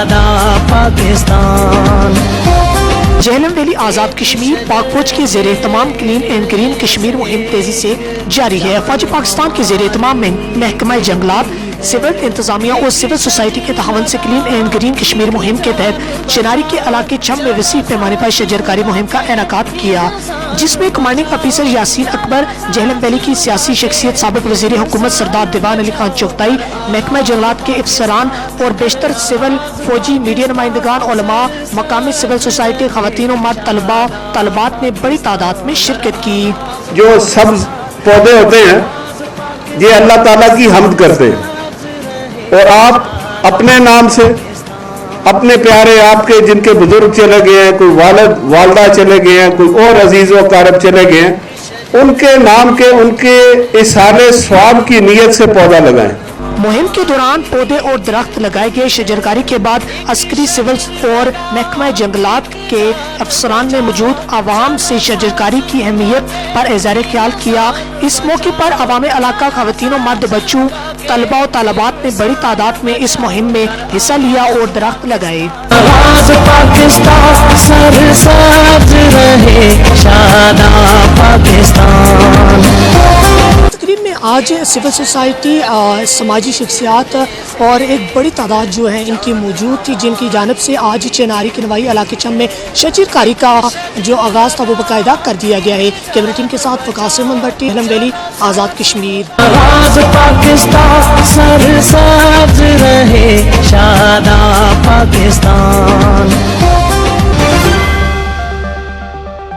शादा Pakistan. Jhelum valley Azad Kashmir पाक फौज के ज़ेर एहतमाम क्लीन एंड ग्रीन कश्मीर मुहिम तेजी से जारी है। फौज पाकिस्तान के ज़ेर एहतमाम में महकमा जंगलात, सिविल इंतजामिया और सिविल सोसाइटी के तावन से क्लीन एंड ग्रीन कश्मीर मुहिम के तहत चिनारी के इलाके चम में वसी पैमाने पर शजरकारी मुहिम का इनेकाद किया, जिसमें commanding officer Yasin Akbar, Jhelum valley की सियासी शख्सियत साबिक वज़ीर हुकूमत सरदार दीवान अली खान चुगताई, महकमा जंगलात के अफसरान और बेशतर सिविल फौजी मीडिया नुमाइंदगान, उलमा, मकामी सिविल सोसाइटी, खवातीन और मर्द तलबा तलबात ने बड़ी तादाद में शिरकत की। जो सब्ज पौधे होते हैं ये अल्लाह ताला की हम्द करते हैं, और आप अपने नाम से अपने प्यारे आपके जिनके बुजुर्ग चले गए हैं, कोई वालिद वालदा चले गए हैं, कोई और अजीज व कारब चले गए हैं, उनके नाम के उनके इसाले स्वाब की नीयत से पौधा लगाएं। मुहिम के दौरान पौधे और दरख्त लगाए गए। शजरकारी के बाद अस्करी, सिविल और महकमा जंगलात के अफसरान ने मौजूद आवाम से शजरकारी की अहमियत पर इज़हार ख्याल किया। इस मौके पर अवाम इलाका, खवातीनों, मर्द, बच्चों, तलबा और तालिबात ने बड़ी तादाद में इस मुहिम में हिस्सा लिया और दरख्त लगाए। पाकिस्तान सरसब्ज रहे, शादा पाकिस्तान। तकरीब में आज सिविल सोसाइटी, समाजी शख्सियात और एक बड़ी तादाद जो है इनकी मौजूद थी, जिनकी जानब से आज चिनारी के नवाई इलाके चम में शजरकारी का जो आगाज़ था वो बाकायदा कर दिया गया है। कैमरा टीम के साथ वकास अहमद भट्टी, जहलम वैली, आज़ाद कश्मीर। पाकिस्तान सरसब्ज रहे, शादा पाकिस्तान।